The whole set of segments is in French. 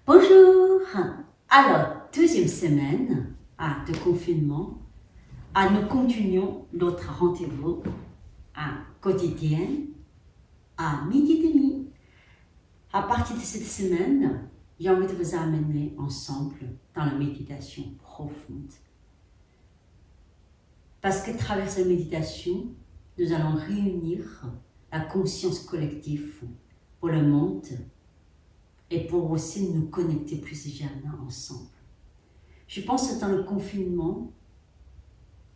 Bonjour! Alors, deuxième semaine de confinement, nous continuons notre rendez-vous quotidien à 12h30. À partir de cette semaine, j'ai envie de vous amener ensemble dans la méditation profonde. Parce qu'à travers cette méditation, nous allons réunir la conscience collective pour le monde et pour aussi nous connecter plus légèrement ensemble. Je pense que dans le confinement,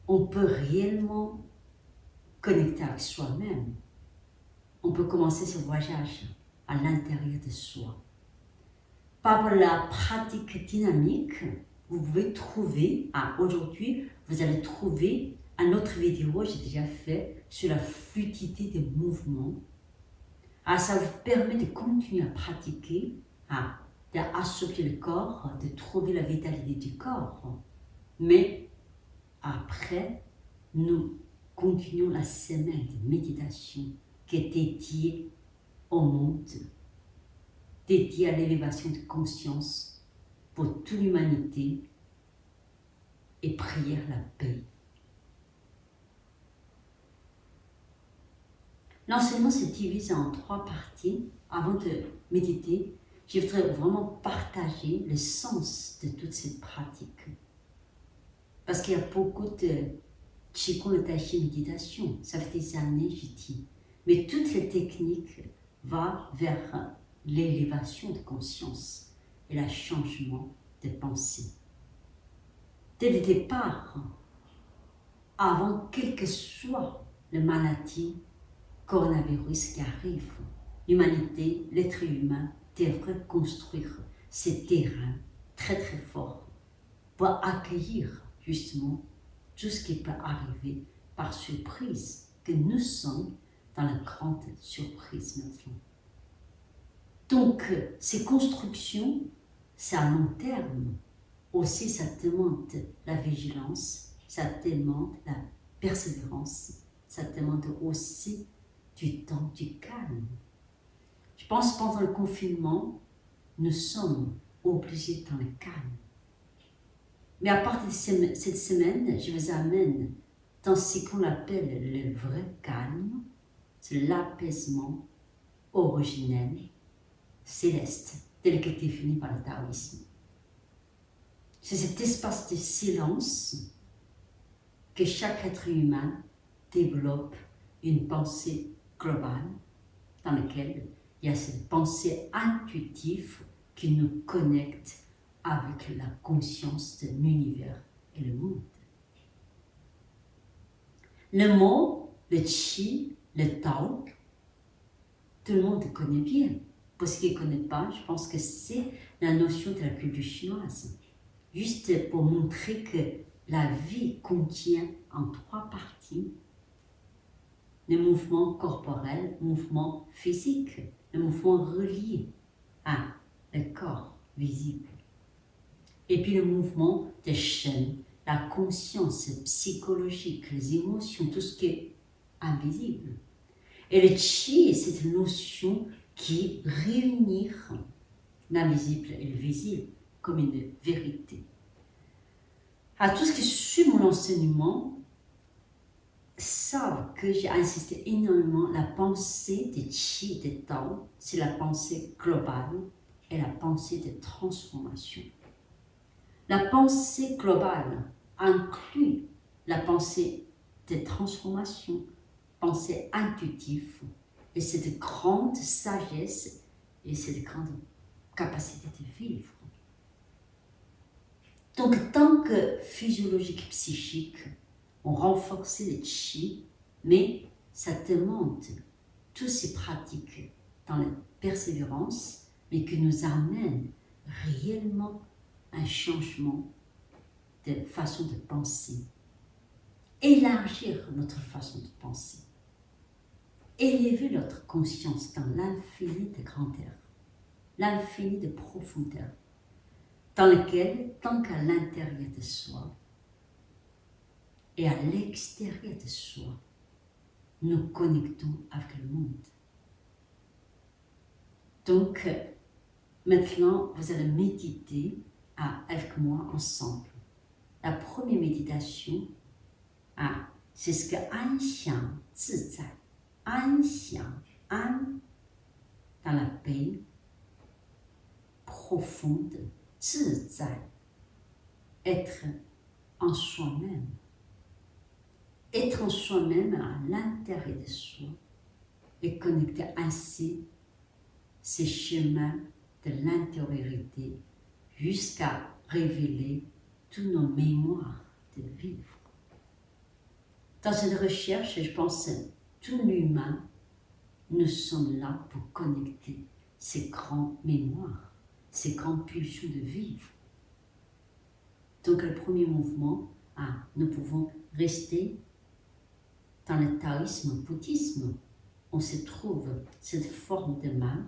on peut réellement connecter avec soi-même. On peut commencer ce voyage à l'intérieur de soi. Par la pratique dynamique, vous pouvez trouver, aujourd'hui, vous allez trouver une autre vidéo, j'ai déjà fait, sur la fluidité des mouvements. Ça vous permet de continuer à pratiquer, d'assouplir le corps, de trouver la vitalité du corps. Mais après, nous continuons la semaine de méditation qui est dédiée au monde, dédiée à l'élévation de conscience pour toute l'humanité et prière la paix. L'enseignement se divise en 3 parties. Avant de méditer, je voudrais vraiment partager le sens de toute cette pratique. Parce qu'il y a beaucoup de Qigong, le Tai Chi, méditation. Ça fait des années, je dis. Mais toutes les techniques vont vers l'élévation de conscience et le changement de pensée. Dès le départ, avant quelle que soit la maladie, coronavirus qui arrive, l'humanité, l'être humain devrait construire ces terrains très très forts pour accueillir justement tout ce qui peut arriver par surprise, que nous sommes dans la grande surprise maintenant. Donc, ces constructions, c'est à long terme. Aussi, ça demande la vigilance, ça demande la persévérance, ça demande aussi du temps, du calme. Je pense que pendant le confinement, nous sommes obligés dans le calme. Mais à partir de cette semaine, je vous amène dans ce qu'on appelle le vrai calme, c'est l'apaisement originel, céleste, tel que défini par le taoïsme. C'est cet espace de silence que chaque être humain développe une pensée globale dans laquelle il y a cette pensée intuitive qui nous connecte avec la conscience de l'univers et le monde. Le mot, le Qi, le Tao, tout le monde connaît bien. Pour ceux qui ne connaissent pas, je pense que c'est la notion de la culture chinoise. Juste pour montrer que la vie contient en 3 parties le mouvement corporel, le mouvement physique, le mouvement relié à le corps visible. Et puis le mouvement des chaînes, la conscience psychologique, les émotions, tout ce qui est invisible. Et le Qi, c'est une notion qui réunit l'invisible et le visible comme une vérité. À tous ceux qui suivent mon enseignement savent que j'ai insisté énormément la pensée de Qi et de Tao, c'est la pensée globale et la pensée de transformation. La pensée globale inclut la pensée de transformation, pensée intuitive, et cette grande sagesse et cette grande capacité de vivre. Donc, tant que physiologique psychique, on renforce le Qi, mais ça demande toutes ces pratiques dans la persévérance, mais qui nous amènent réellement un changement de façon de penser, élargir notre façon de penser, élever notre conscience dans l'infini de grandeur, l'infini de profondeur, dans lequel, tant qu'à l'intérieur de soi et à l'extérieur de soi, nous connectons avec le monde. Donc, Maintenant, vous allez méditer avec moi ensemble. La première méditation, c'est ce que 安详自在，安详，安 dans la paix profonde, 自在 être en soi-même. Être en soi-même à l'intérieur de soi et connecter ainsi ces chemins de l'intériorité jusqu'à révéler toutes nos mémoires de vivre. Dans cette recherche, je pense que tout l'humain, nous sommes là pour connecter ces grandes mémoires, ces grandes pulsions de vivre. Donc le premier mouvement, nous pouvons rester dans le taoïsme, bouddhisme. On se trouve cette forme de main,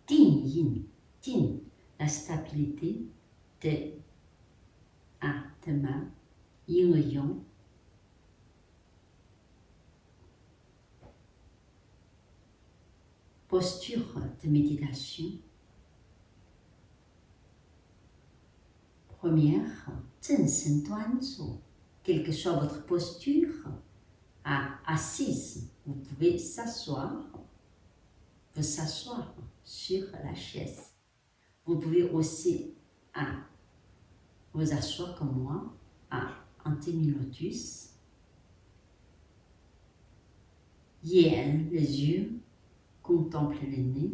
Din Yin, Din, la stabilité de main, Yin et Yang. Posture de méditation. Première, 正身端坐. Quelle que soit votre posture, assise, vous pouvez s'asseoir. Vous s'asseoir sur la chaise. Vous pouvez aussi vous asseoir comme moi, en demi-lotus. Yan, les yeux, contemple le nez.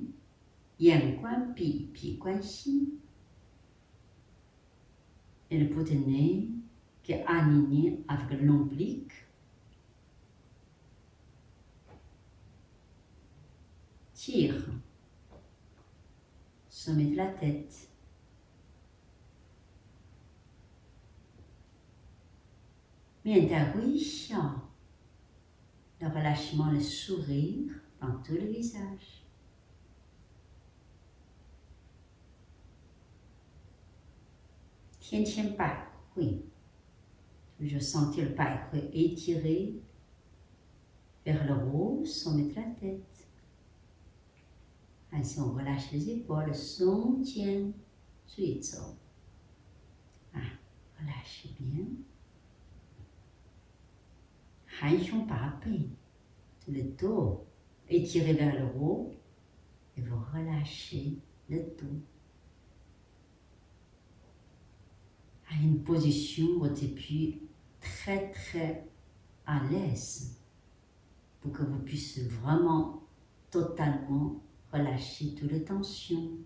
Yan guan pi, pi guan xi. Et le bout de nez qui est aligné avec l'ombilic. Tire. Sommet de la tête. Mian da wei xiao. Le relâchement, le sourire dans tout le visage. Tian tian bai hui. Toujours sentir le bai hui étiré vers le haut, sommet de la tête. Ainsi, on relâche les épaules, son tien, suizhou. Relâchez bien. Hanxiong ba bei, tout le dos étiré vers le haut et vous relâchez le dos. À une position au début très à l'aise pour que vous puissiez vraiment totalement relâcher toutes les tensions,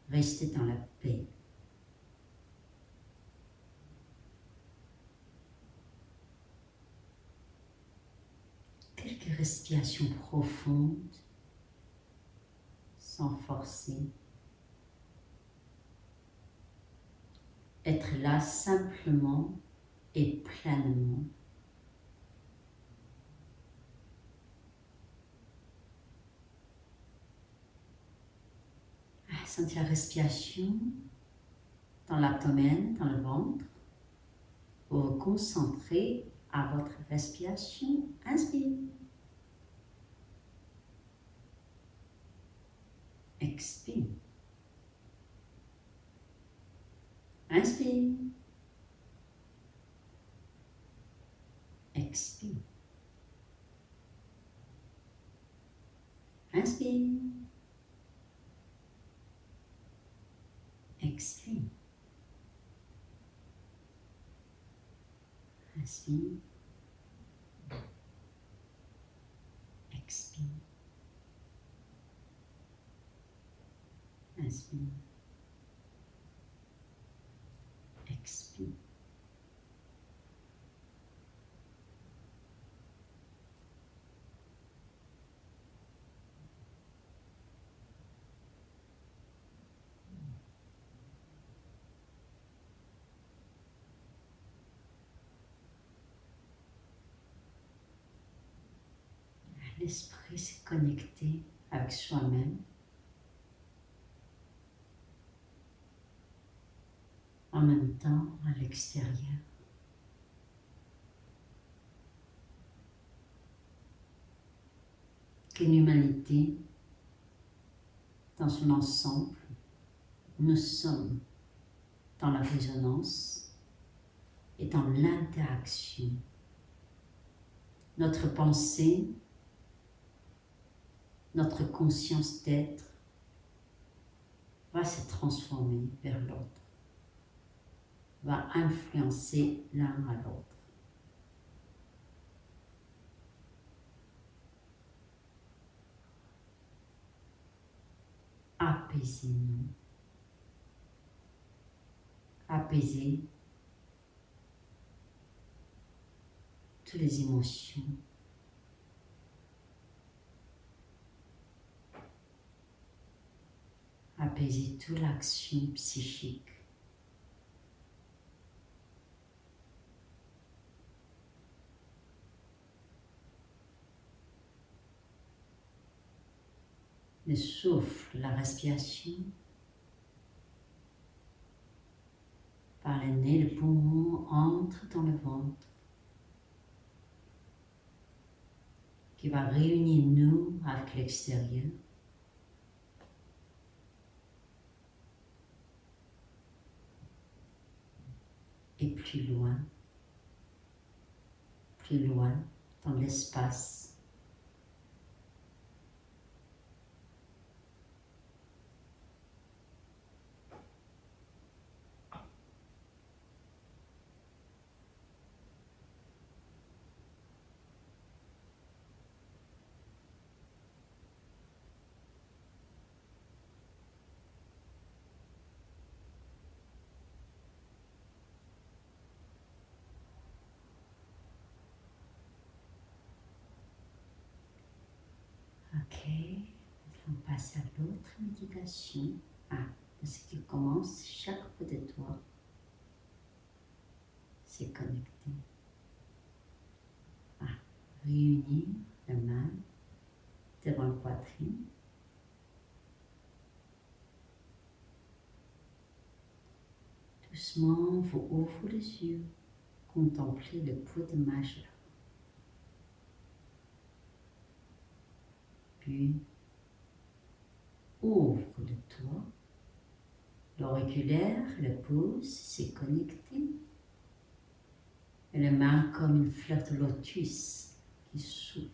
rester dans la paix. Quelques respirations profondes, sans forcer. Être là simplement et pleinement. Sentir la respiration dans l'abdomen, dans le ventre. Vous vous concentrez à votre respiration. Inspire. Expire. Inspire. Expire. Inspire. Expire. Inspire. Expire. Inspire. Expire. L'esprit s'est connecté avec soi-même. En même temps, à l'extérieur. Que l'humanité dans son ensemble, nous sommes dans la résonance et dans l'interaction. Notre pensée, notre conscience d'être va se transformer vers l'autre, va influencer l'un à l'autre. Apaisez-nous. Apaisez toutes les émotions. Apaisez toute l'action psychique. Le souffle, la respiration, par le nez, le poumon entre dans le ventre, qui va réunir nous avec l'extérieur. Et plus loin dans l'espace. Ok, on passe à l'autre méditation. Parce qu'il commence, chaque bout de toi s'est connecté. Réunir les mains devant la poitrine. Doucement, vous ouvrez les yeux, contemplez le coude majeur. Puis, ouvre le toit. L'auriculaire, le pouce s'est connecté. Et les mains comme une fleur de lotus qui s'ouvre.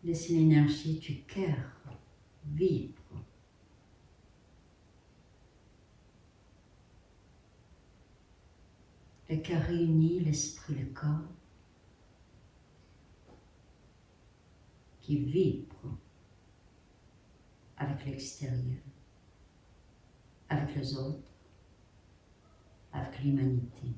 Laissez l'énergie du cœur vivre. Le cœur réunit l'esprit, le corps, qui vibre avec l'extérieur, avec les autres, avec l'humanité.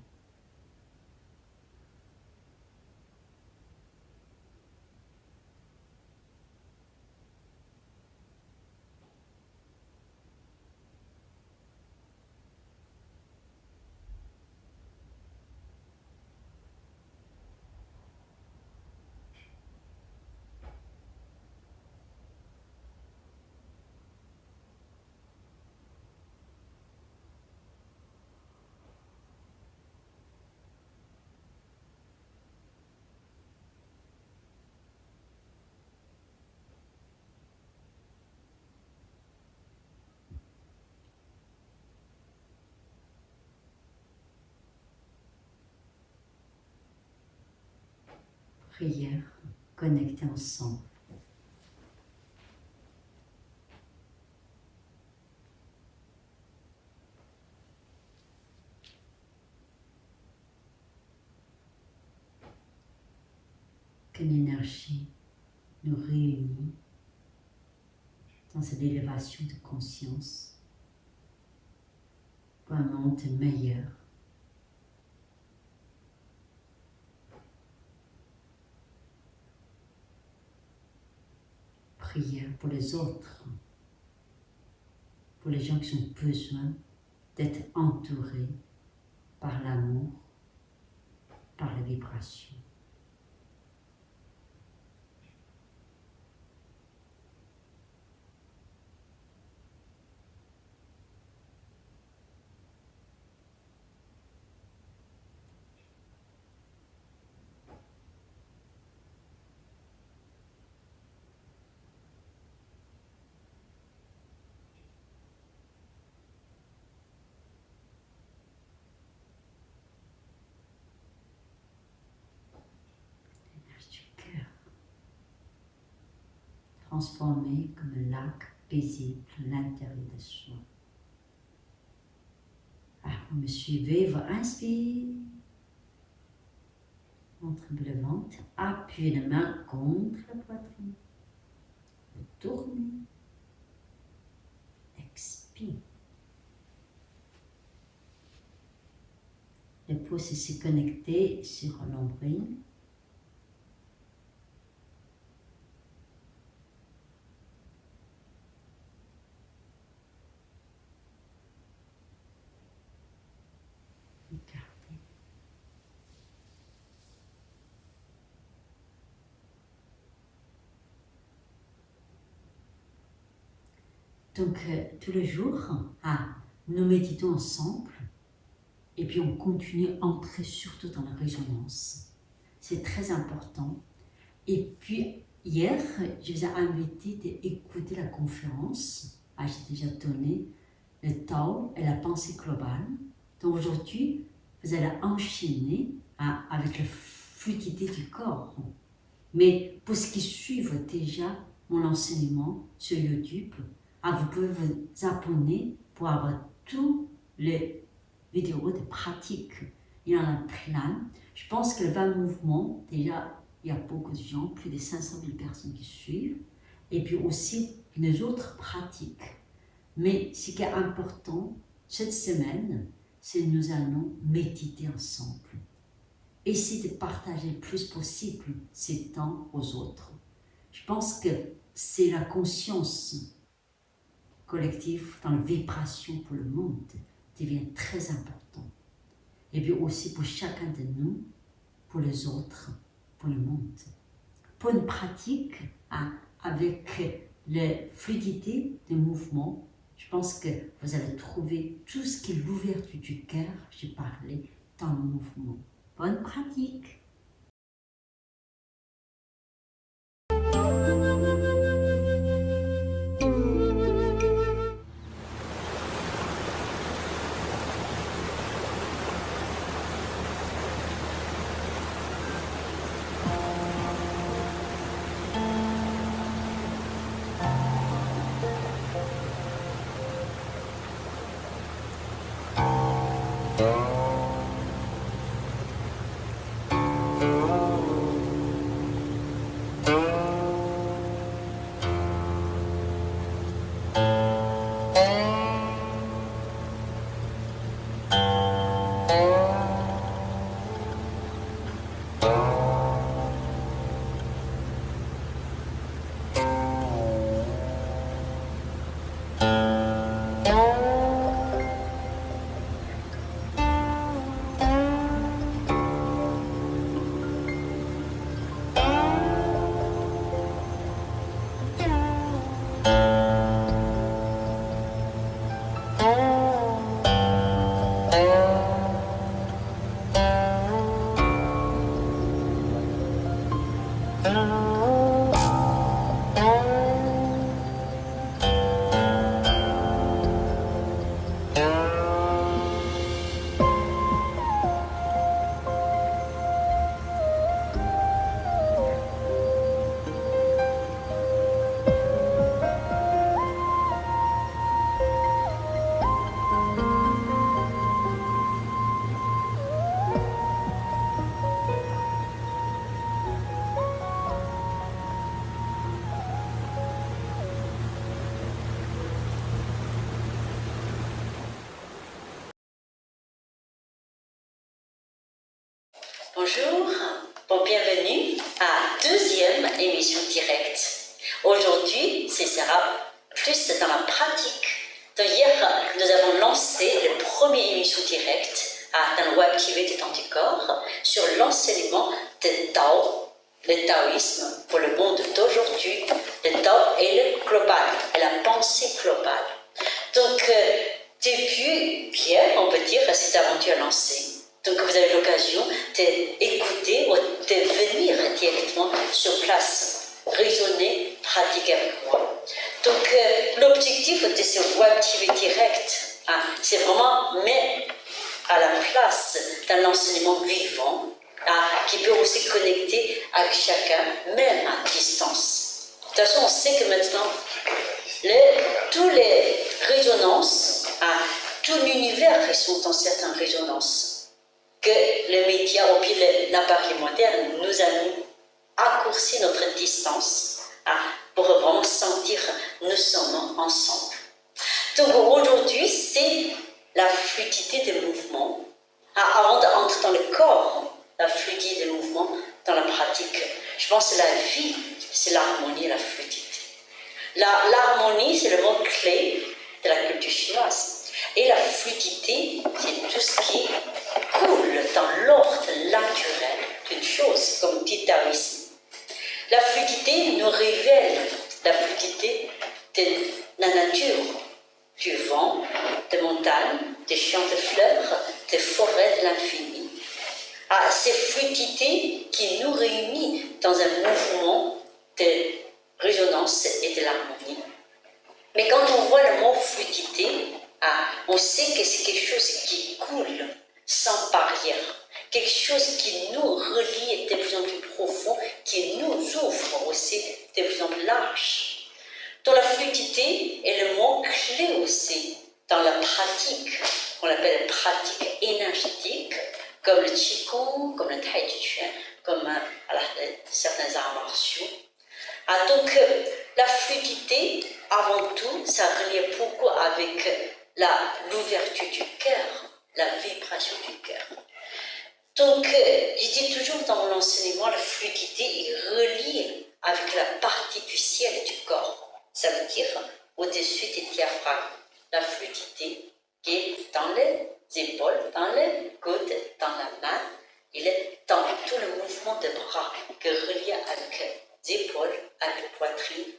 Prière, connectée ensemble. Que l'énergie nous réunit dans cette élévation de conscience pour un monde meilleur. Prière pour les autres, pour les gens qui ont besoin d'être entourés par l'amour, par la vibration. transformer comme un lac paisible à l'intérieur de soi. Alors, vous me suivez, vous inspirez, montrez le ventre, appuyez la main contre la poitrine, vous tournez, expire. Le pouce est se connecté sur un nombril. Regardez. Donc, tous les jours, nous méditons ensemble. Et puis on continue à entrer surtout dans la résonance. C'est très important. Et puis hier, je vous ai invité d'écouter la conférence. J'ai déjà donné le Tao et la pensée globale. Donc aujourd'hui, vous allez enchaîner avec la fluidité du corps. Mais pour ceux qui suivent déjà mon enseignement sur YouTube, vous pouvez vous abonner pour avoir tous les vidéos de pratique. Il y en a plein. Je pense que le 20 mouvements, déjà, il y a beaucoup de gens, plus de 500 000 personnes qui suivent. Et puis aussi, les autres pratiques. Mais ce qui est important, cette semaine, c'est que nous allons méditer ensemble. Essayez de partager le plus possible ces temps aux autres. Je pense que c'est la conscience collective dans la vibration pour le monde devient très important. Et puis aussi pour chacun de nous, pour les autres, pour le monde. Pour une pratique avec la fluidité des mouvements, je pense que vous allez trouver tout ce qui est l'ouverture du cœur, j'ai parlé, dans le mouvement. Bonne pratique! Bonjour, bienvenue à deuxième émission directe. Aujourd'hui, ce sera plus dans la pratique. Donc hier, nous avons lancé la première émission directe dans le Web TV des temps du corps sur l'enseignement de Tao, le taoïsme pour le monde d'aujourd'hui, le Tao et le global, et la pensée globale. Donc, depuis hier, on peut dire, cette aventure lancée. Donc vous avez l'occasion d'écouter ou de venir directement sur place, raisonner, pratiquer avec moi. Donc l'objectif de ce Web TV direct, c'est vraiment mettre à la place d'un enseignement vivant qui peut aussi connecter avec chacun, même à distance. toute façon, on sait que maintenant, tous les résonances, tout l'univers sont en certaines résonances, que les médias, ou bien l'appareil moderne, nous a raccourci notre distance pour vraiment sentir que nous sommes ensemble. Donc aujourd'hui, c'est la fluidité des mouvements. Avant d'entrer dans le corps, la fluidité des mouvements, dans la pratique, je pense que la vie, c'est l'harmonie et la fluidité. L'harmonie, c'est le mot clé de la culture chinoise. Et la fluidité, c'est tout ce qui coule dans l'ordre naturel d'une chose, comme dit Taoïsme. La fluidité nous révèle la fluidité de la nature, du vent, des montagnes, des champs de fleurs, des forêts de l'infini. Ces fluidités qui nous réunissent dans un mouvement de résonance et de l'harmonie. Mais quand on voit le mot fluidité, on sait que c'est quelque chose qui coule sans barrière, quelque chose qui nous relie de plus en plus profond, qui nous ouvre aussi de plus en plus large. Donc la fluidité est le mot clé aussi dans la pratique, qu'on appelle pratique énergétique, comme le Qigong, comme le Tai Chi Chuan, comme certains arts martiaux. Donc la fluidité, avant tout, ça relie beaucoup avec l'ouverture du cœur, la vibration du cœur. Donc, je dis toujours dans mon enseignement, la fluidité est reliée avec la partie du ciel et du corps. Ça veut dire au-dessus des diaphragmes, la fluidité qui est dans les épaules, dans les coudes, dans la main, il est dans tout le mouvement des bras qui est relié avec les épaules, avec la poitrine.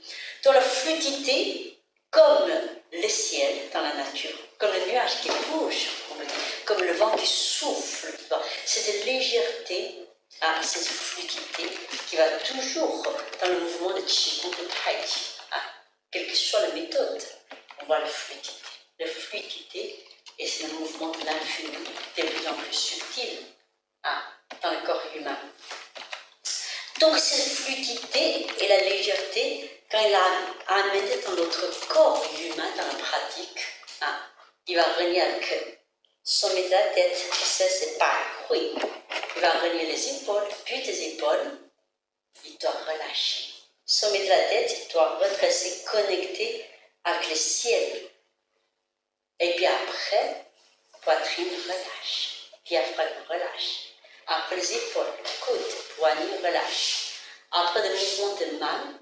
Donc la fluidité, comme le ciel dans la nature, comme le nuage qui bouge, comme le vent qui souffle, cette légèreté, cette fluidité qui va toujours dans le mouvement de Qigong ou Tai Chi. Quelle que soit la méthode, on voit la fluidité. La fluidité, et c'est le mouvement de l'infini, de plus en plus subtil dans le corps humain. Donc cette fluidité et la légèreté, quand il a amené dans notre corps humain, dans la pratique, il va renier avec sommet de la tête, ça c'est pas oui. Il va renier les épaules, puis des épaules, il doit relâcher. Sommet de la tête, il doit redresser, connecter avec le ciel. Et puis après, poitrine relâche, diaphragme relâche. Après les épaules, coude, poignet relâche. Après le mouvement de main,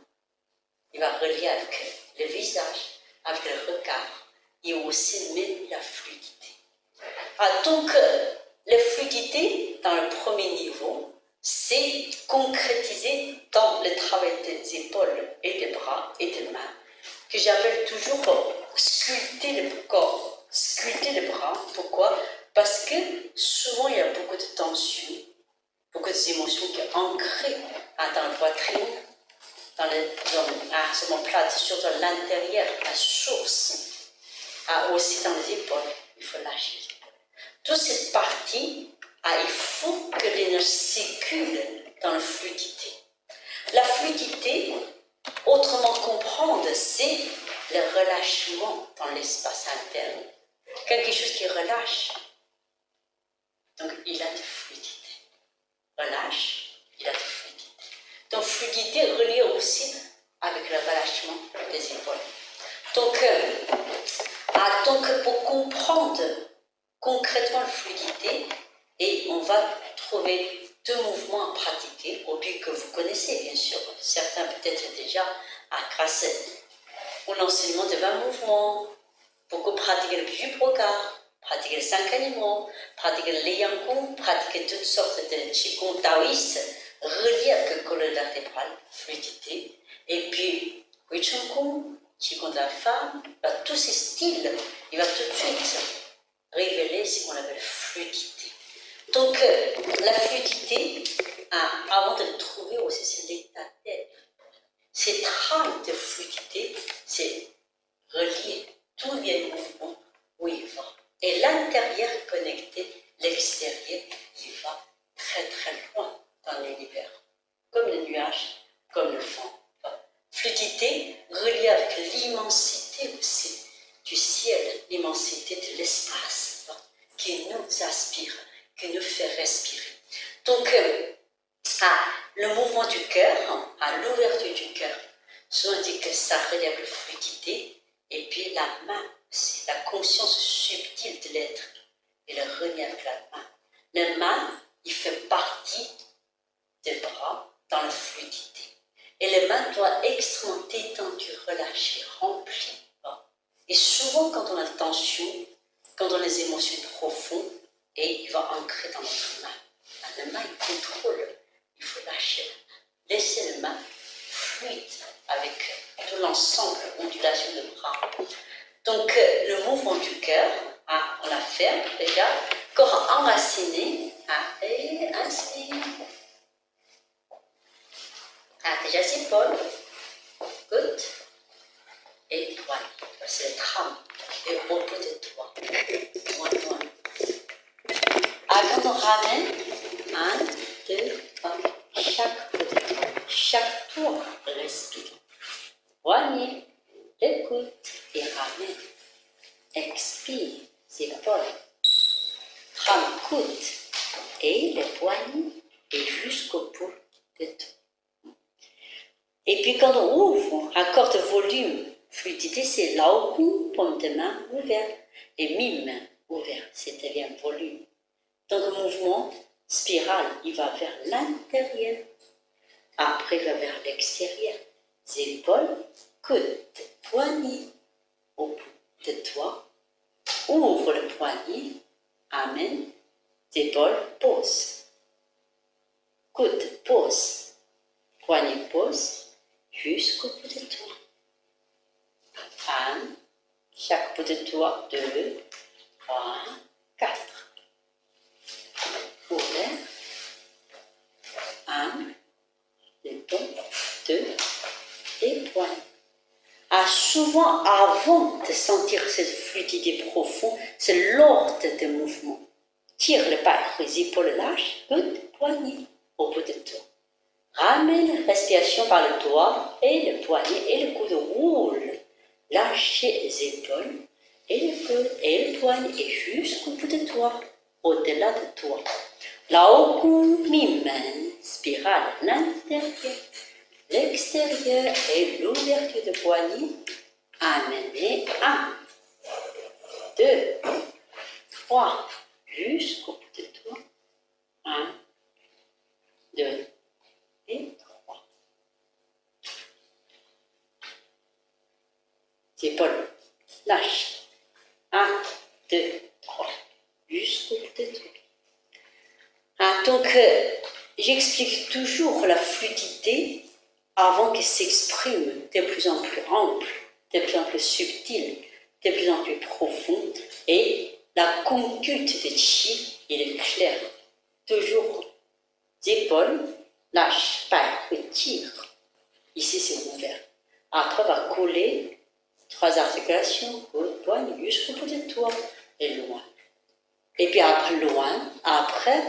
il va relier avec le visage, avec le regard. Il aussi met la fluidité. Donc, la fluidité, dans le premier niveau, c'est concrétisé dans le travail des épaules et des bras et des mains, que j'appelle toujours sculpter le corps, sculpter le bras. Pourquoi? Parce que souvent il y a beaucoup de tensions, beaucoup d'émotions qui sont ancrées dans la poitrine, dans les zones plates, surtout à l'intérieur, la source, aussi dans les épaules, il faut lâcher les épaules. Toute cette partie, il faut que l'énergie circule dans la fluidité. La fluidité, autrement comprendre, c'est le relâchement dans l'espace interne. Quelque chose qui relâche. Donc, il a de fluidité. Relâche, il a de fluidité. Donc, fluidité reliée aussi avec le relâchement des épaules. Donc pour comprendre concrètement la fluidité, et on va trouver deux mouvements à pratiquer, au but que vous connaissez bien sûr, certains peut-être déjà grâce au enseignement de 20 mouvements, beaucoup pratiquer le Vipassana, pratiquer les 5 animaux, pratiquer le Liang Kung, pratiquer toutes sortes de Qigong taoïstes, reliés avec le colonne vertébrale, fluidité, et puis Wei Chun Kung, Qigong de la femme, tous ces styles, il va tout de suite révéler ce qu'on appelle fluidité. Donc, la fluidité, avant de le trouver aussi, c'est l'état d'être. Cette trame de fluidité, c'est relié, tout vient du mouvement où il va. Et l'intérieur connecté, l'extérieur, il va très très loin dans l'univers. Comme le nuage, comme le vent. fluidité reliée avec l'immensité aussi du ciel, l'immensité de l'espace qui nous aspire, qui nous fait respirer. Donc, le mouvement du cœur, à l'ouverture du cœur, souvent on dit que ça relève la fluidité, et puis la main aussi, la conscience subtile de l'être, et le relief avec la main. La main, il fait partie des bras dans la fluidité. Et les mains doivent être extrêmement détendues, relâchées, remplies. Et souvent, quand on a la tension, quand on a les émotions profondes, et il va ancrer dans notre main. La main, il contrôle. Il faut lâcher la main. Laisser la main fluide avec tout l'ensemble, ondulation de bras. Donc, le mouvement du cœur, on la ferme déjà. Corps enraciné. Et inspire. Déjà, c'est Paul. Good. Et voilà. C'est le trame. Et au bout de toi. Voilà. Quand on ramène, 1, 2, 3, chaque bout de toi. Chaque tour, respire. Poignée, écoute et ramène. Expire, c'est Paul. Trame, coude. Et le poignet et jusqu'au bout de toi. Et puis quand on ouvre, accord de volume, fluidité, c'est Laoku, paume de main ouverte, et mi-main ouverte, c'est-à-dire volume. Donc le mouvement spirale, il va vers l'intérieur, après il va vers l'extérieur. Épaules, coude, poignet, au bout de toi, ouvre le poignet, amène, épaules, pose. Coude, pose, poignet, pose. Jusqu'au bout de toi. 1, chaque bout de toi, 2, 3, 4. Ouvert. 1, l'épaule, 2, et poignet. Souvent, avant de sentir cette fluidité profonde, c'est l'ordre de mouvement. Tire le pas, les épaules lâches, coude, poignet, au bout de toi. Ramène respiration par le doigt et le poignet et le coude roule. Lâchez les épaules et le coude et le poignet et jusqu'au bout de toi, au-delà de toi. Laoku mi-main, spirale l'intérieur, l'extérieur et l'ouverture de poignet. Amenez 1, 2, 3, jusqu'au bout de toi. 1, 2, et 3. Épaules, lâche. 1, 2, 3. Jusqu'au bout de toi. Donc, j'explique toujours la fluidité avant qu'elle s'exprime de plus en plus ample, de plus en plus subtile, de plus en plus profonde. Et la conduite de chi, il est clair. Toujours épaules, lâche, pas, retire. Ici, c'est ouvert. Après, on va coller 3 articulations, coude, poignet, jusqu'au bout de toi, et loin. Et puis après, loin, après,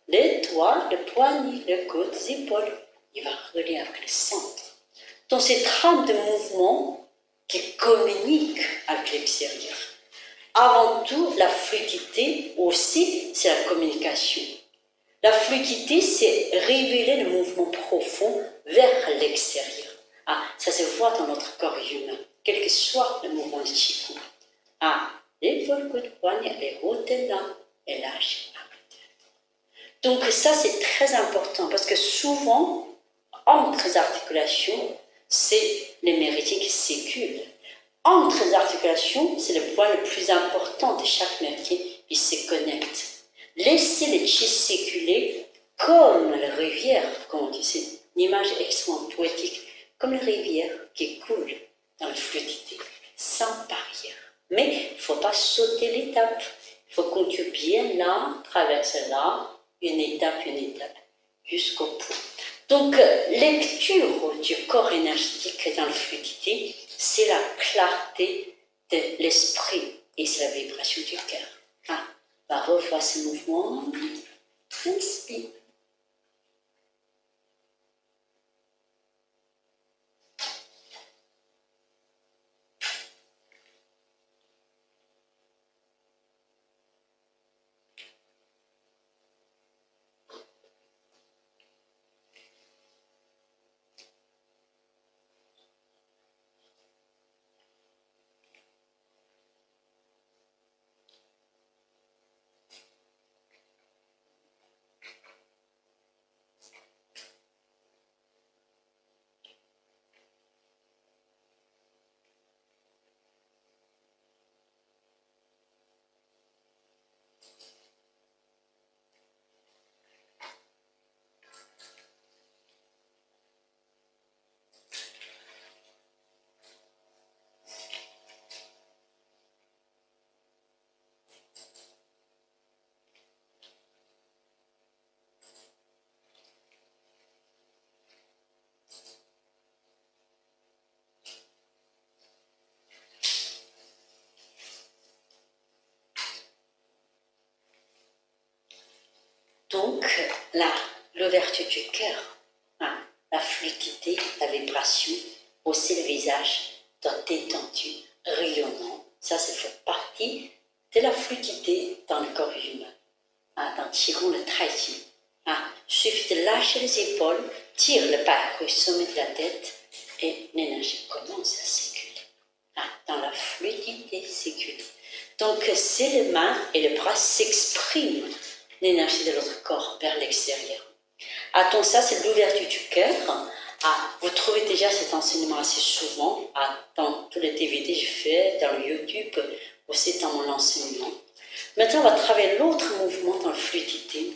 les doigts, le poignet, le coude, les épaules, il va relier avec le centre. Donc, c'est trame de mouvement qui communique avec l'extérieur. Avant tout, la fluidité aussi, c'est la communication. La fluidité, c'est révéler le mouvement profond vers l'extérieur. Ça se voit dans notre corps humain, quel que soit le mouvement de Qigong. L'épaule, coude, poignet, et au-delà, et lâche. Donc ça, c'est très important, parce que souvent, entre les articulations, c'est les méridiens qui circulent. Entre les articulations, c'est le point le plus important de chaque méridien, il se connecte. Laissez le chi circuler comme la rivière, comme on dit, c'est une image extrêmement poétique, comme la rivière qui coule dans la fluidité, sans barrière. Mais il ne faut pas sauter l'étape, il faut continuer bien là, traverser là, une étape, jusqu'au bout. Donc, lecture du corps énergétique dans la fluidité, c'est la clarté de l'esprit et c'est la vibration du cœur. On va revoir ce mouvement. Inspire. Donc, l'ouverture du cœur, hein, la fluidité, la vibration, aussi le visage doit être détendu, rayonnant. Ça fait partie de la fluidité dans le corps humain. Hein, dans Qigong, le Tai Chi. Hein, il suffit de lâcher les épaules, tire le bas au sommet de la tête et l'énergie commence à circuler. Hein, dans la fluidité circule. Donc, si les mains et les bras s'expriment, l'énergie de notre corps vers l'extérieur. Attends, ça c'est l'ouverture du cœur. Ah, vous trouvez déjà cet enseignement assez souvent dans tous les DVD que je fais, dans le YouTube, aussi dans mon enseignement. Maintenant, on va travailler l'autre mouvement dans la fluidité.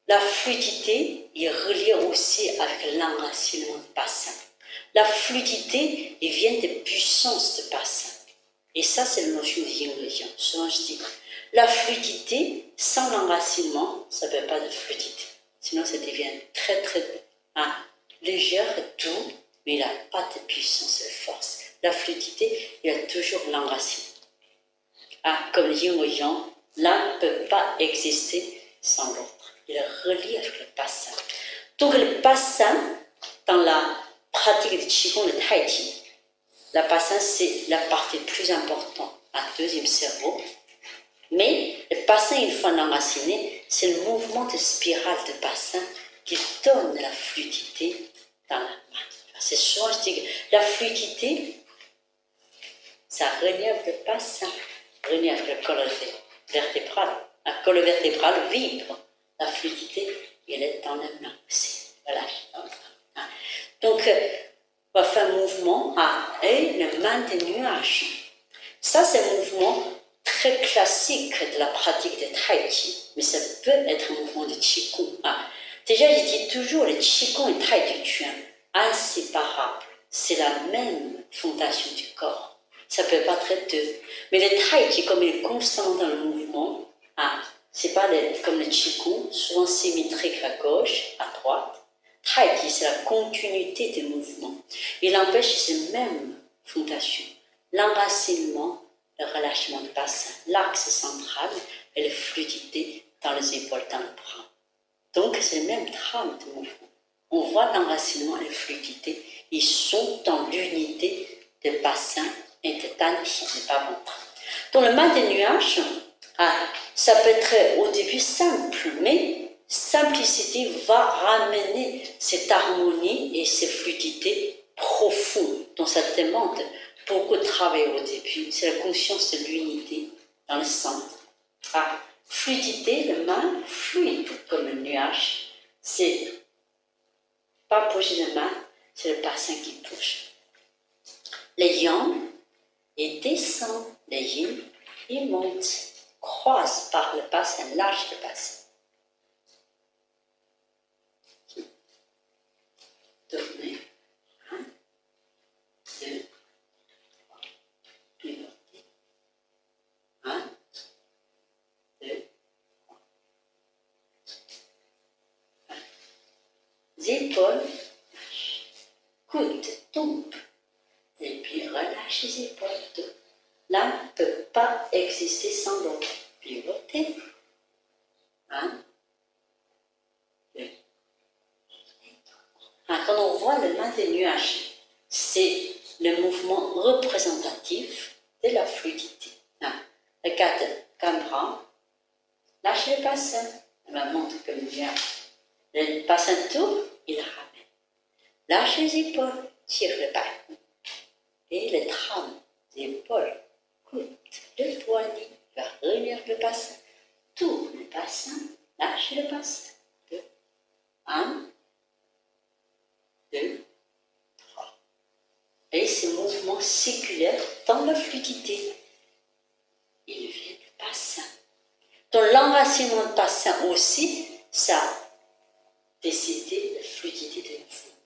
La fluidité est reliée aussi avec l'enracinement du bassin. La fluidité vient des puissances du bassin. Et ça, c'est la notion de yin et yang. Souvent, je dis, la fluidité, sans l'enracinement, ça ne peut pas de fluidité. Sinon, ça devient très, très légère, doux, mais il n'a pas de puissance et de force. La fluidité, il y a toujours l'enracinement. Comme le yin et yang, l'un ne peut pas exister sans l'autre. Il est relié avec le bassin. Donc, le bassin, dans la pratique de Qigong, de Tai Chi, le bassin, c'est la partie plus importante, un deuxième cerveau. Mais le bassin, une fois enraciné, c'est le mouvement de spirale de bassin qui donne la fluidité dans la main. C'est souvent, je dis que la fluidité, ça relie avec le bassin, relie avec le col vertébral. Un col vertébral vibre. La fluidité, elle est dans la main aussi. Voilà. Donc, on va faire un mouvement et le main des nuages. Ça, c'est un mouvement très classique de la pratique de Tai Chi, mais ça peut être un mouvement de Qigong. Déjà, je dis toujours, le Qigong et Tai Chi Chuan, inséparables. C'est la même fondation du corps. Ça ne peut pas être deux. Mais le Tai Chi, comme il est constamment dans le mouvement, c'est pas comme le Qigong, souvent symétrique à gauche, à droite. Tai Chi, c'est la continuité des mouvements. Il empêche ces mêmes fondations. L'enracinement, le relâchement du bassin, l'axe central et la fluidité dans les épaules, dans le bras. Donc, c'est le même trame de mouvement. On voit l'enracinement et la fluidité. Ils sont dans l'unité des bassins et des dantians, des bas-ventre. Dans le main des nuages, ça peut être au début simple, mais simplicité va ramener cette harmonie et cette fluidité profonde dont ça demande beaucoup de travail au début. C'est la conscience de l'unité dans le centre. Fluidité, le main fluide comme un nuage. C'est pas bouger la main, c'est le bassin qui bouge. Le yang, il descend, le yin, il monte, croise par le bassin, lâche le bassin. Tournez. 1, 2, 3. Pivoter. 1, 2, 3. Épaules, coude, tombe. Et puis relâche les épaules. L'un ne peut pas exister sans l'autre. Pivoter. 1, 2. Quand on voit le main des nuages, c'est le mouvement représentatif de la fluidité. Regarde, caméra, lâchez le bassin, elle me montre comme le nuage. Le bassin tourne, il ramène. Lâchez les épaules, tire le bas. Et le trame, les épaules, coude, le poignet, va revenir le bassin. Tourne le bassin, lâchez le bassin. 2, 1, 2, 3. Et ce mouvement séculaire dans la fluidité, il vient du bassin. Dans l'enracinement du bassin aussi, ça décidé la fluidité de mouvement.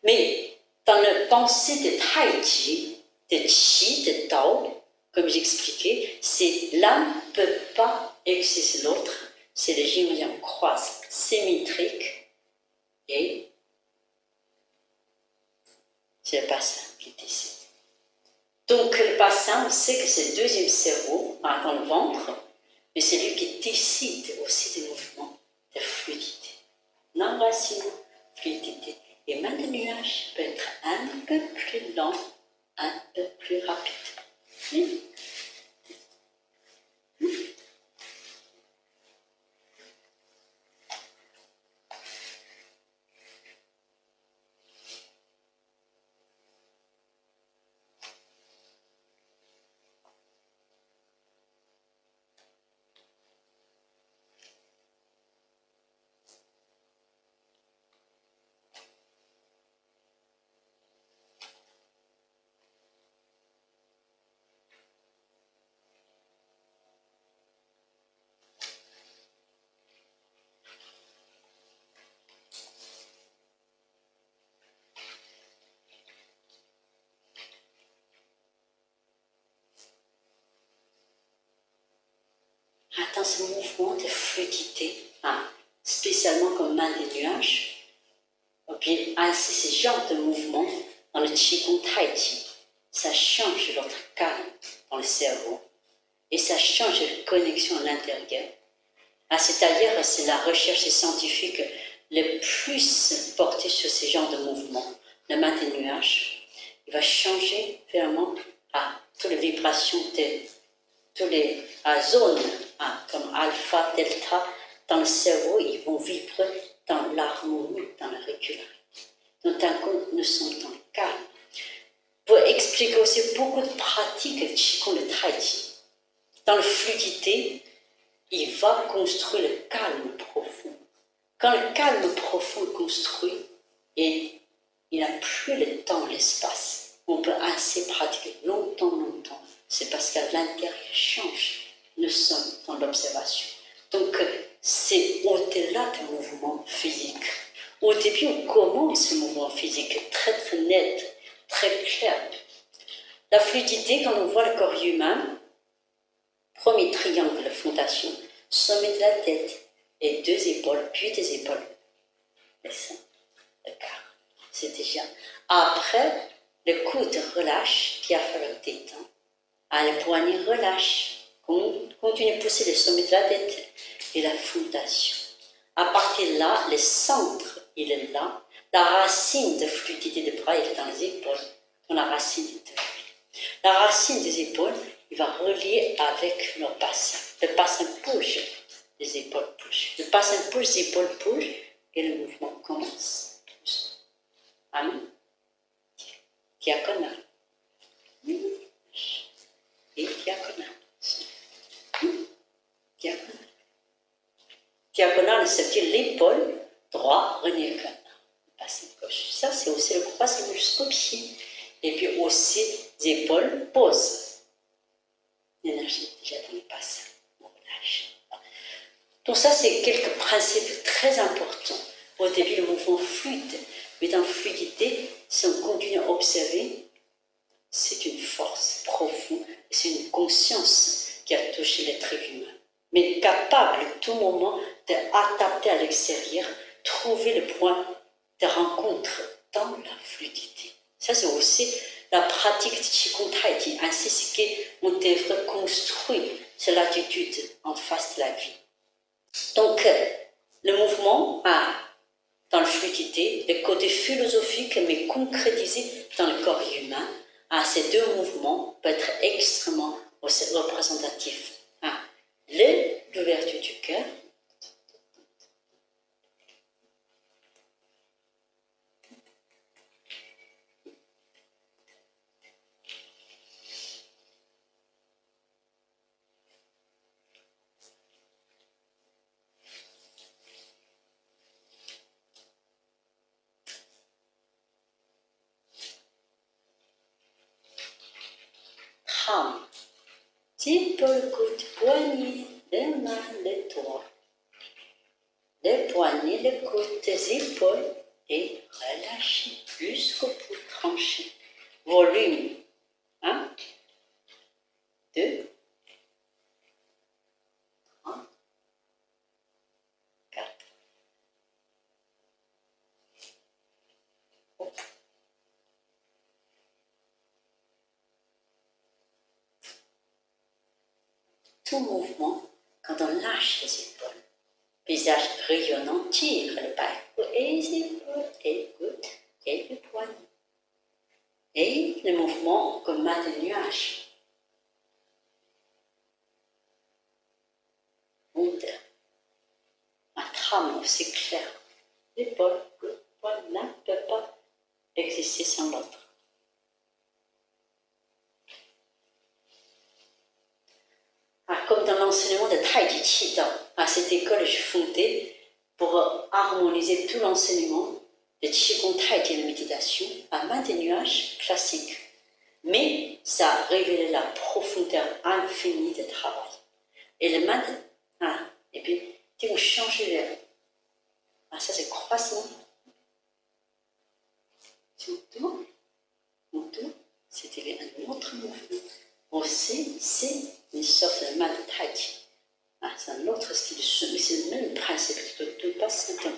Mais dans la pensée de Tai Chi, de Qi, de Tao, comme j'expliquais, c'est l'un ne peut pas exister l'autre. C'est le yin et yang croisent, symétrique, et c'est le bassin qui décide. Donc le bassin, on sait que c'est le deuxième cerveau dans le ventre, mais c'est lui qui décide aussi des mouvements. de fluidité. L'embrassement, fluidité. Et main de nuage peut être un peu plus lent, un peu plus rapide. Oui. Attends ce mouvement de fluidité, spécialement comme main des nuages, ou bien ainsi ce genre de mouvement dans le Qigong Tai Chi, ça change notre calme dans le cerveau et ça change la connexion à l'intérieur. C'est-à-dire, c'est la recherche scientifique le plus portée sur ce genre de mouvement, le main des nuages. Il va changer vraiment toutes les vibrations de toutes les zones, comme alpha, delta, dans le cerveau, ils vont vibrer dans l'harmonie, dans la régularité. Donc, d'un coup, nous sommes dans le calme. Pour expliquer aussi beaucoup de pratiques de Qigong de Tai Chi, dans la fluidité, il va construire le calme profond. Quand le calme profond est construit, et il n'a plus le temps, l'espace, on peut ainsi pratiquer longtemps, longtemps. C'est parce qu'à l'intérieur change. Nous sommes dans l'observation. Donc, c'est au-delà du mouvement physique. Au début, on commence le mouvement physique très, très net, très clair. La fluidité, quand on voit le corps humain, premier triangle de fondation, sommet de la tête et deux épaules, puis des épaules. Le sein, le quart. C'est déjà. Après, le coude relâche, qui a fallu détendre. Le poignet relâche. Continue de pousser le sommet de la tête et la fondation. À partir de là, le centre, il est là. La racine de fluidité des bras, il est dans les épaules, dans la racine des deux. La racine des épaules, il va relier avec le bassin. Le bassin bouge, les épaules bougent. Le bassin bouge, les épaules bougent, et le mouvement commence. Amen. Diagonale. Et diagonale. Diagonale. Diagonale, c'est l'épaule droite, reliée avec le bassin gauche. Ça, c'est aussi le croisement jusqu'au pied. Et puis aussi, les épaules posent. L'énergie déjà dans le bassin. On relâche. Donc ça, c'est quelques principes très importants. Au début, le mouvement fluide, mais dans la fluidité, si on continue à observer, c'est une force profonde, c'est une conscience qui a touché l'être humain, mais capable à tout moment d'adapter à l'extérieur, trouver le point de rencontre dans la fluidité. Ça, c'est aussi la pratique de Qigong Tai Chi, ainsi c'est qu'on devrait construire cette attitude en face de la vie. Donc, le mouvement a, dans la fluidité, le côté philosophique, mais concrétisé dans le corps humain. Ces deux mouvements peuvent être extrêmement représentatifs. L'ouverture du cœur, trame, épaules, coudes, poignets, les mains, les doigts, les poignets, les coudes, les épaules, et relâchez jusqu'au bout, tranché. Volume. 1, 2, 3, 4. Tout mouvement, quand on lâche les épaules, Visage rayonnant, tire le bas et les épaules, écoute, et le poignet. Et le mouvement comme main de nuage. Monte. Un trame, c'est clair. L'épaule, le poignet, l'un ne peut pas exister sans l'autre. Comme dans l'enseignement de Tai Chi Chi, à cette école, je fondais pour harmoniser tout l'enseignement de Qigong Tai Chi et de méditation à main des nuages classiques. Mais ça a révélé la profondeur infinie du travail. Et le main, et puis, si vous changez ça c'est croissant. Si on tourne, c'était un autre mouvement. Aussi, c'est une sorte de main de Tai Chi. C'est un autre style de son, mais c'est le même principe. Tu passes un temps.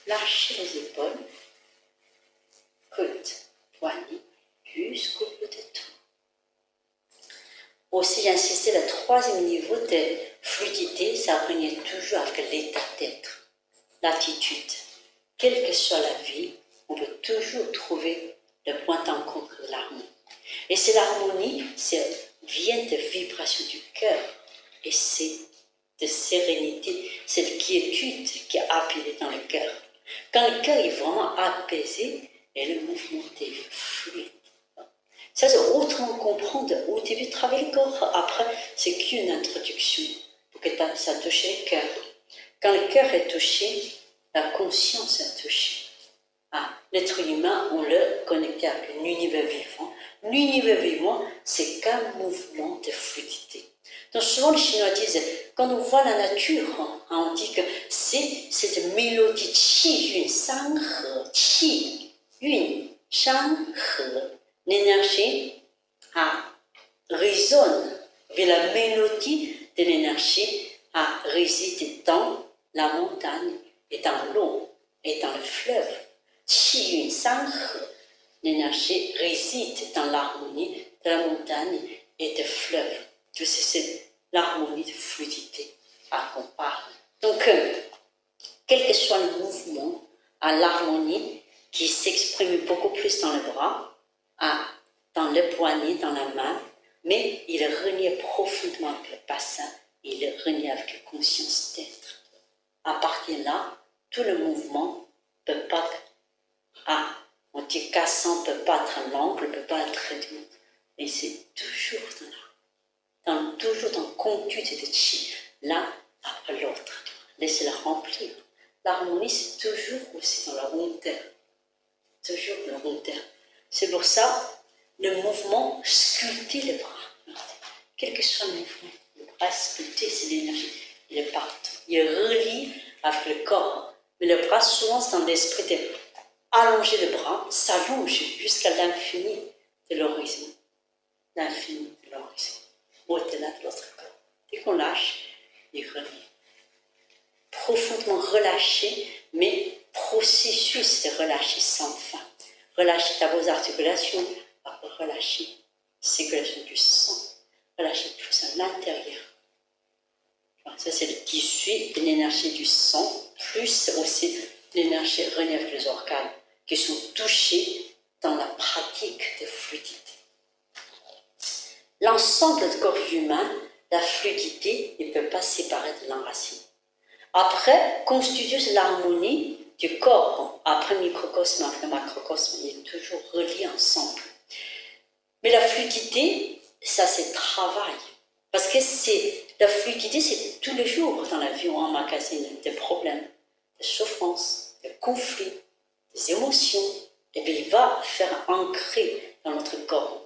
Lâchez les épaules, côte, poignet, jusqu'au bout de tout. Aussi, j'ai insisté, le troisième niveau de fluidité, ça revient toujours avec l'état d'être, l'attitude. Quelle que soit la vie, on peut toujours trouver le point d'encontre de l'harmonie. Et c'est l'harmonie, vient de vibration du cœur, et c'est de sérénité, cette quiétude qui est apaisée dans le cœur. Quand le cœur est vraiment apaisé, et le mouvement devient fluide. Ça, c'est autrement comprendre. Au début, travailler le corps, après, c'est qu'une introduction pour que ça touche le cœur. Quand le cœur est touché, la conscience est touchée. L'être humain, on le connecte avec l'univers vivant. L'univers vivant, c'est qu'un mouvement de fluidité. Donc souvent les Chinois disent, quand on voit la nature, on dit que c'est cette mélodie Qi Yun Sang He, Qi Yun Sang He, l'énergie résonne, mais la mélodie de l'énergie réside dans la montagne et dans l'eau et dans le fleuve. Qi Yun Sang He, l'énergie réside dans l'harmonie de la montagne et du fleuve. C'est l'harmonie de fluidité qu'on parle. Donc, quel que soit le mouvement, l'harmonie qui s'exprime beaucoup plus dans le bras, dans le poignet, dans la main, mais il renie profondément avec le bassin, il renie avec la conscience d'être. À partir de là, tout le mouvement ne peut pas, on dit cassant, ne peut pas être un angle, ne peut pas être doux. Et c'est toujours toujours dans le conduite de Qi, l'un après l'autre. Laissez-le remplir. L'harmonie, c'est toujours aussi dans la hauteur. Toujours dans la hauteur. C'est pour ça, le mouvement, sculpter les bras. Quel que soit le mouvement, le bras sculpté, c'est l'énergie. Il est partout. Il relie avec le corps. Mais le bras, souvent, c'est dans l'esprit d'allonger le bras, s'allonge jusqu'à l'infini de l'horizon. L'infini de l'horizon. Au-delà de l'autre corps. Dès qu'on lâche, il revient. Profondément relâché, mais processus de relâcher sans fin. Relâcher ta vos articulations, après relâcher la circulation du sang, relâcher tout ça à l'intérieur. Ça, c'est le tissu de l'énergie du sang, plus aussi l'énergie reliée avec les organes qui sont touchés dans la pratique de fluidité. L'ensemble du corps humain, la fluidité, ne peut pas se séparer de l'enracine. Après, constitue l'harmonie du corps. Après microcosme, après macrocosme, il est toujours relié ensemble. Mais la fluidité, ça c'est travail. Parce que la fluidité, c'est tous les jours dans la vie, on emmagasine des problèmes, des souffrances, des conflits, des émotions. Et bien il va faire ancrer dans notre corps.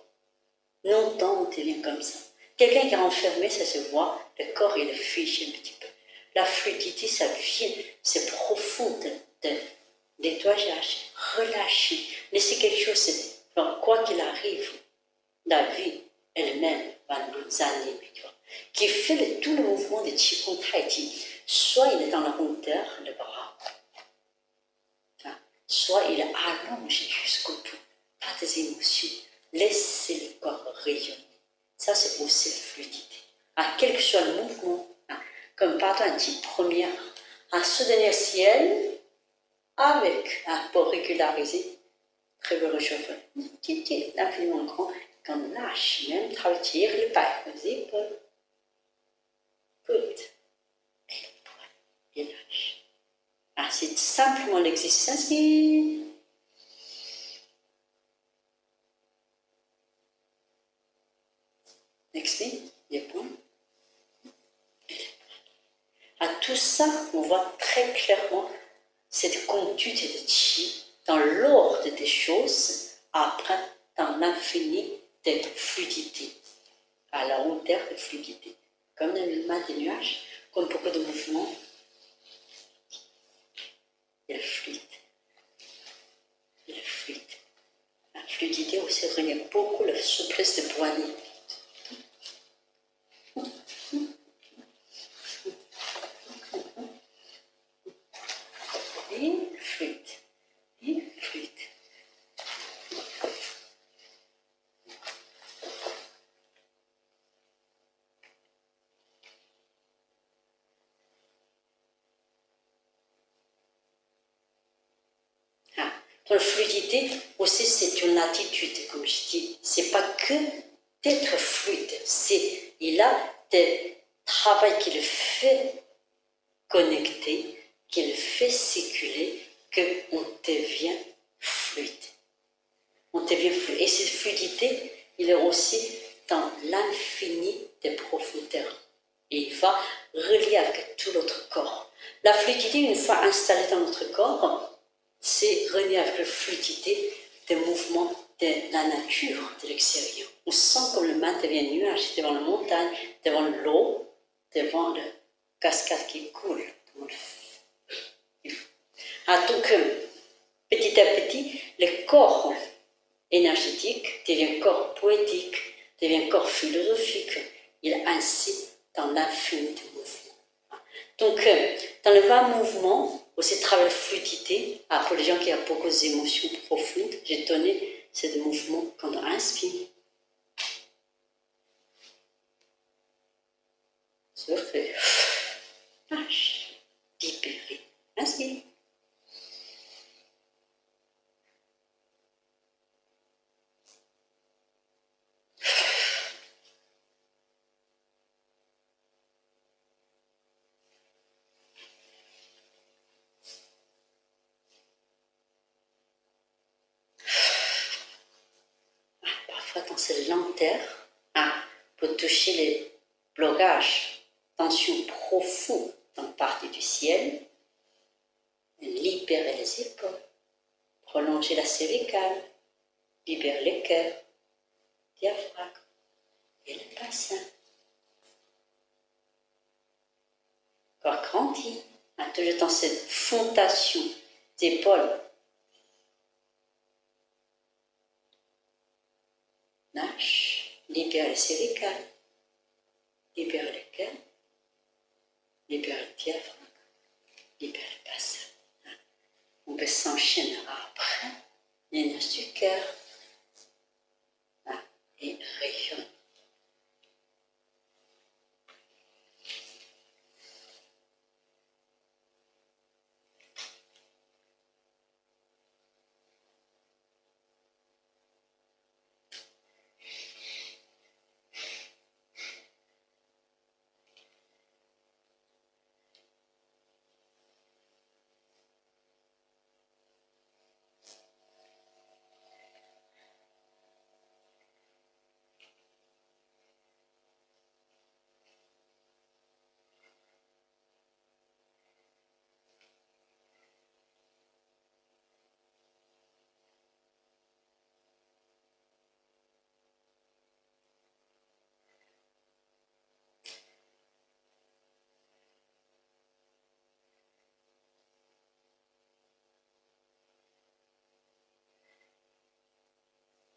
Longtemps, on devient comme ça. Quelqu'un qui est enfermé, ça se voit, le corps il est figé un petit peu. La fluidité, ça vient, c'est profond de nettoyage, relâcher, laisser quelque chose, donc, quoi qu'il arrive, la vie elle-même va nous animer, qui fait tout le mouvement de Qigong Tai Chi. Soit il est dans la hauteur, le bras, soit il est allongé jusqu'au bout, pas des émotions, laissez le corps rayonner. Ça, c'est aussi la fluidité. Quel que soit le mouvement, comme par exemple un type première, à soutenir le ciel, avec, pour régulariser, très bien réchauffé, l'infiniment grand, quand on lâche, même tire les pas, les épaules, écoute, et le poids, il lâche. C'est simplement l'exercice. Inspire. Expire, les poings. Tout ça, on voit très clairement cette conduite de Qi dans l'ordre des choses, après dans l'infini de fluidité, à la hauteur de fluidité. Comme dans le mat des nuages, comme beaucoup de mouvements, il est fluide. Il est fluide. La fluidité aussi renie beaucoup la souplesse de poignet. Et fluide. Et fluide. Dans la fluidité, aussi, c'est une attitude, comme je dis. C'est pas que d'être fluide, c'est il a des travail qu'il fait connecter, qu'il fait circuler, qu'on devient fluide. On devient fluide. Et cette fluidité, il est aussi dans l'infini des profondeurs. Et il va relier avec tout notre corps. La fluidité, une fois installée dans notre corps, c'est relié avec la fluidité des mouvements de la nature, de l'extérieur. On sent comme le main devient nuage devant la montagne, devant l'eau, devant la cascade qui coule. Donc, petit à petit, le corps énergétique devient corps poétique, devient corps philosophique. Il est ainsi dans l'infini du mouvement. Donc, dans le bas mouvement, aussi travail de fluidité, pour les gens qui ont beaucoup d'émotions profondes, j'ai donné ce mouvement quand on inspire. Souffle. Lâche. Libéré. Inspire. Parfois, dans cette lenteur, pour toucher les blocages, tensions profondes dans la partie du ciel, libérer les épaules, prolonger la cervicale, libérer le cœur, diaphragme et le bassin. Corps grandi, toujours dans cette fondation d'épaules. Lâche, libère le cervical, libère le cœur, libère le diaphragme, libère le bassin. On peut s'enchaîner après l'énergie du cœur et rayonne.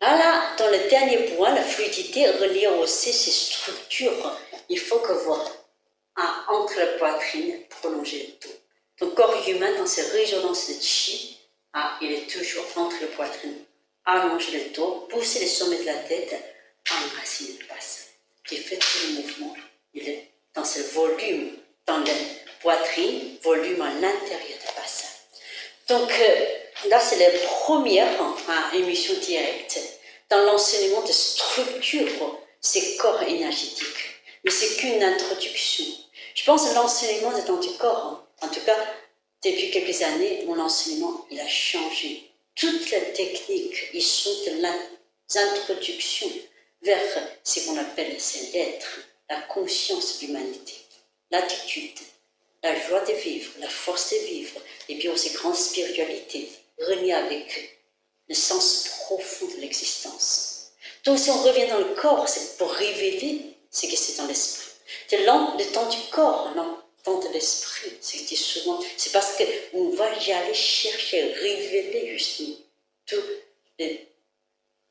Voilà, dans le dernier point, la fluidité reliée aussi ces structures. Il faut que vous, entre la poitrine, prolonger le dos. Ton corps humain, dans ses résonances de chi, il est toujours entre la poitrine. Allonger le dos, pousser les sommets de la tête, enraciner le bassin. Qui fait tout le mouvement. Il est dans ce volume, dans la poitrine, volume à l'intérieur du bassin. Donc, là, c'est la première émission directe dans l'enseignement de structure ces corps énergétiques. Mais c'est qu'une introduction. Je pense que l'enseignement de ton corps, en tout cas, depuis quelques années, mon enseignement, il a changé. Toutes les techniques, ils sont de l'introduction vers ce qu'on appelle l'être, la conscience de l'humanité, l'attitude, la joie de vivre, la force de vivre, et puis aussi grande spiritualité, reliée avec le sens profond de l'existence. Donc si on revient dans le corps, c'est pour révéler ce que c'est dans l'esprit. C'est le temps du corps, non, le temps de l'esprit. C'est parce qu'on va y aller chercher, révéler justement toutes les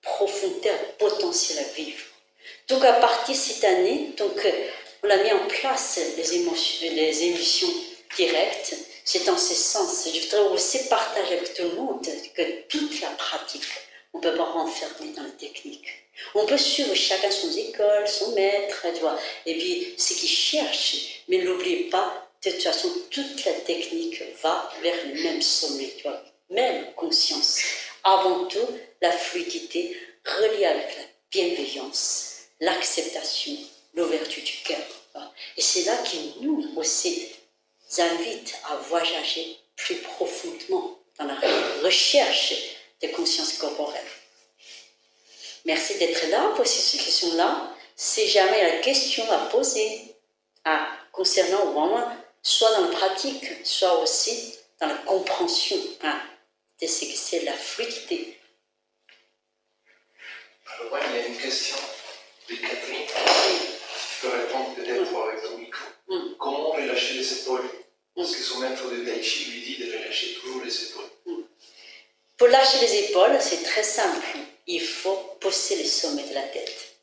profondeurs potentielles à vivre. Donc à partir de cette année, on a mis en place les émissions directes. C'est dans ce sens. Je voudrais aussi partager avec tout le monde que toute la pratique, on ne peut pas renfermer dans la technique. On peut suivre chacun son école, son maître, tu vois, et puis ce qu'il cherche. Mais n'oubliez pas, de toute façon, toute la technique va vers le même sommet, tu vois, même conscience. Avant tout, la fluidité reliée avec la bienveillance, l'acceptation, l'ouverture du cœur. Et c'est là qui nous aussi invite à voyager plus profondément dans la recherche de conscience corporelle. Merci d'être là pour ces questions-là. Si jamais il y a des questions à poser concernant vraiment, soit dans la pratique, soit aussi dans la compréhension de ce que c'est la fluidité. Alors, ouais, il y a une question de Catherine. Tu peux répondre peut-être avec ton micro. Comment relâcher les épaules? Parce que son maître de Tai Chi lui dit de relâcher toujours les épaules. Pour lâcher les épaules, c'est très simple. Il faut pousser le sommet de la tête.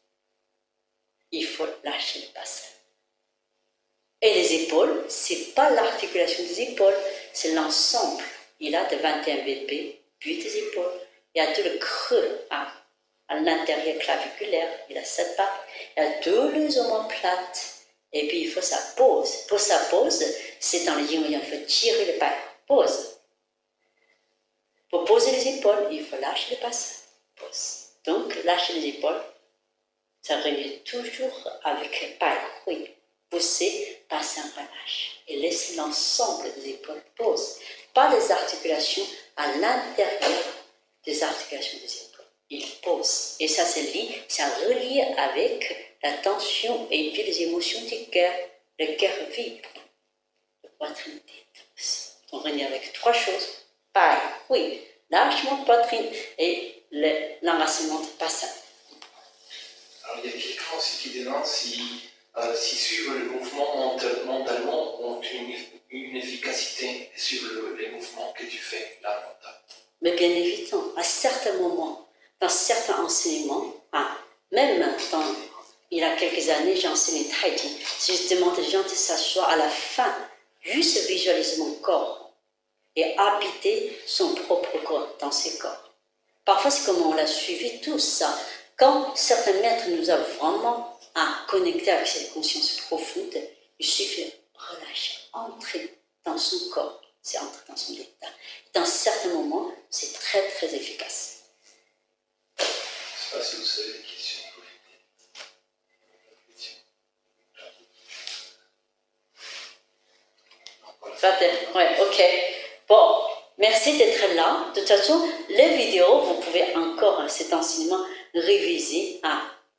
Il faut lâcher le bassin. Et les épaules, ce n'est pas l'articulation des épaules, c'est l'ensemble. Il a de 21 BP, puis des épaules. Il y a tout le creux à l'intérieur claviculaire, il a 7 pattes. Il y a tous les omoplates. Et puis il faut sa pose. Pour sa pose, c'est dans le yin yang, il faut tirer le pas. Pose. Pour poser les épaules, il faut lâcher le bassin. Pose. Donc, lâcher les épaules, ça revient toujours avec le pas. Oui. Pousser, bassin, relâche. Et laisser l'ensemble des épaules pose. Pas les articulations à l'intérieur des articulations des épaules. Il pose. Et ça, ça relie avec la tension et puis les émotions du cœur. Le cœur vibre. Le poitrine tête. On revient avec 3 choses. Paille, oui, lâchement de poitrine et l'enracinement de bassin. Alors, il y a quelqu'un aussi qui demande si suivre le mouvement mentalement ont une efficacité sur les mouvements que tu fais là mental. Mais bien évidemment, à certains moments, dans certains enseignements, même il y a quelques années, j'ai enseigné Tai Chi. Si je demande aux gens de s'asseoir à la fin, juste visualiser mon corps et habiter son propre corps dans ses corps. Parfois, c'est comme on l'a suivi tout ça. Quand certains maîtres nous ont vraiment connectés avec cette conscience profonde, il suffit de relâcher, entrer dans son corps, c'est entrer dans son état. Dans certains moments, c'est très très efficace. Je ne sais pas si vous savez les questions. Ouais, ok. Bon, merci d'être là. De toute façon, les vidéos, vous pouvez encore cet enseignement réviser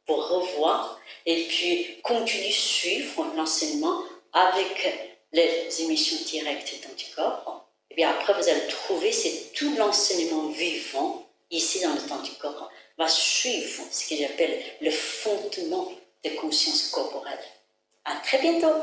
pour revoir et puis continuer à suivre l'enseignement avec les émissions directes dans du corps. Et bien après, vous allez trouver, c'est tout l'enseignement vivant ici dans le temps du corps va suivre ce que j'appelle le fondement de conscience corporelle. À très bientôt.